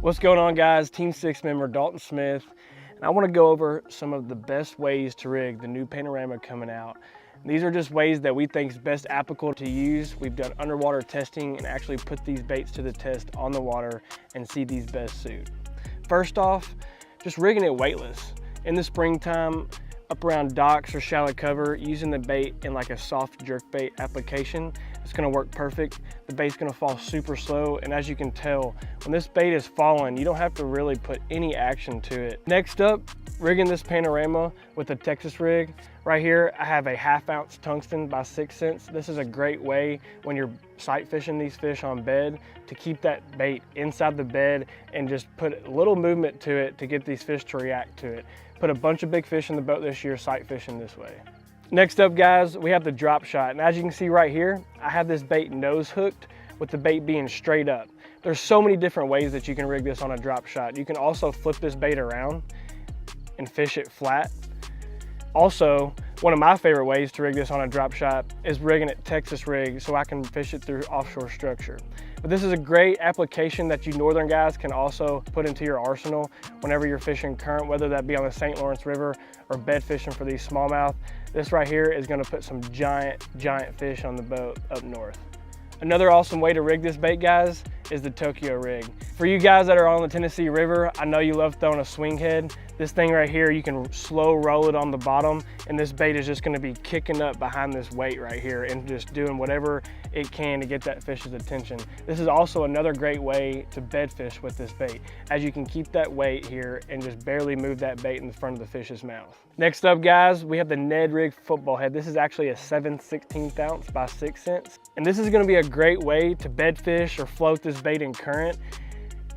What's going on, guys? Team 6 member Dalton Smith, and I want to go over some of the best ways to rig the new Panorama coming out. These are just ways that we think is best applicable to use. We've done underwater testing and actually put these baits to the test on the water and see these best suit. First off, just rigging it weightless. In the springtime, up around docks or shallow cover, using the bait in like a soft jerk bait application, it's gonna work perfect. The bait's gonna fall super slow, and as you can tell, when this bait is falling, you don't have to really put any action to it. Next up, rigging this Panorama with a Texas rig. Right here, I have a 1/2 ounce tungsten by 6 cents. This is a great way when you're sight fishing these fish on bed to keep that bait inside the bed and just put a little movement to it to get these fish to react to it. Put a bunch of big fish in the boat this year sight fishing this way. Next up, guys, we have the drop shot. And as you can see right here, I have this bait nose hooked with the bait being straight up. There's so many different ways that you can rig this on a drop shot. You can also flip this bait around and fish it flat. Also, one of my favorite ways to rig this on a drop shot is rigging it Texas rig so I can fish it through offshore structure. But this is a great application that you northern guys can also put into your arsenal whenever you're fishing current, whether that be on the St. Lawrence River or bed fishing for these smallmouth. This right here is gonna put some giant fish on the boat up north. Another awesome way to rig this bait, guys, is the Tokyo rig. For you guys that are on the Tennessee River, I know you love throwing a swing head. This thing right here, you can slow roll it on the bottom, and this bait is just gonna be kicking up behind this weight right here and just doing whatever it can to get that fish's attention. This is also another great way to bed fish with this bait, as you can keep that weight here and just barely move that bait in front of the fish's mouth. Next up, guys, we have the Ned Rig football head. This is actually a 7/16 ounce by 6 cents. And this is gonna be a great way to bed fish or float this bait in current.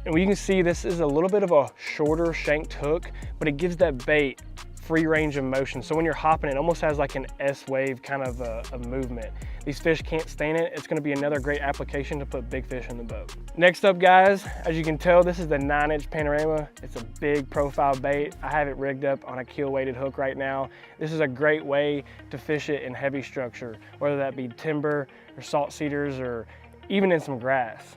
And you can see this is a little bit of a shorter shanked hook, but it gives that bait free range of motion. So when you're hopping, it almost has like an S-wave kind of a movement. These fish can't stand it. It's gonna be another great application to put big fish in the boat. Next up, guys, as you can tell, this is the 9-inch Panorama. It's a big profile bait. I have it rigged up on a keel weighted hook right now. This is a great way to fish it in heavy structure, whether that be timber or salt cedars or even in some grass.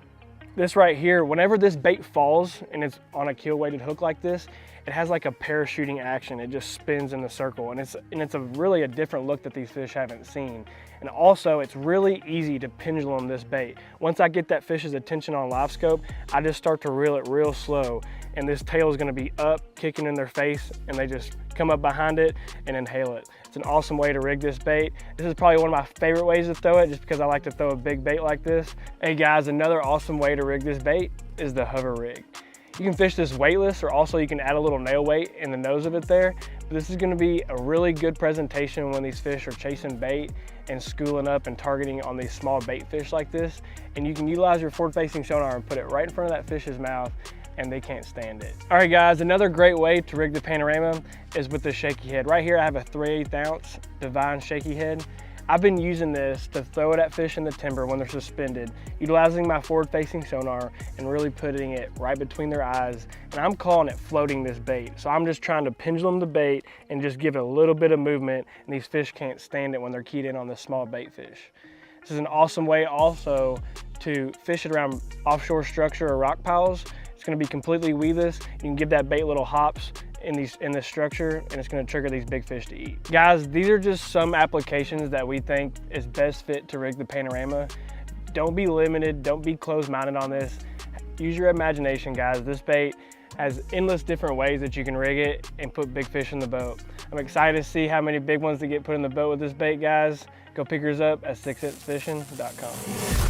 This right here, whenever this bait falls and it's on a keel weighted hook like this, it has like a parachuting action. It just spins in the circle, and it's really a different look that these fish haven't seen. And also, it's really easy to pendulum this bait. Once I get that fish's attention on live scope, I just start to reel it real slow, and this tail is gonna be up, kicking in their face, and they just come up behind it and inhale it. It's an awesome way to rig this bait. This is probably one of my favorite ways to throw it, just because I like to throw a big bait like this. Hey guys, another awesome way to rig this bait is the hover rig. You can fish this weightless, or also you can add a little nail weight in the nose of it there. But this is gonna be a really good presentation when these fish are chasing bait and schooling up and targeting on these small bait fish like this. And you can utilize your forward-facing sonar and put it right in front of that fish's mouth, and they can't stand it. All right, guys, another great way to rig the Panorama is with the shaky head. Right here, I have a 3/8 ounce Divine shaky head. I've been using this to throw it at fish in the timber when they're suspended, utilizing my forward-facing sonar and really putting it right between their eyes. And I'm calling it floating this bait. So I'm just trying to pendulum the bait and just give it a little bit of movement, and these fish can't stand it when they're keyed in on the small bait fish. This is an awesome way also to fish it around offshore structure or rock piles. It's gonna be completely weedless. You can give that bait little hops in this structure, and it's gonna trigger these big fish to eat. Guys, these are just some applications that we think is best fit to rig the Panorama. Don't be limited, don't be closed-minded on this. Use your imagination, guys. This bait has endless different ways that you can rig it and put big fish in the boat. I'm excited to see how many big ones to get put in the boat with this bait, guys. Go pick yours up at 6centfishing.com.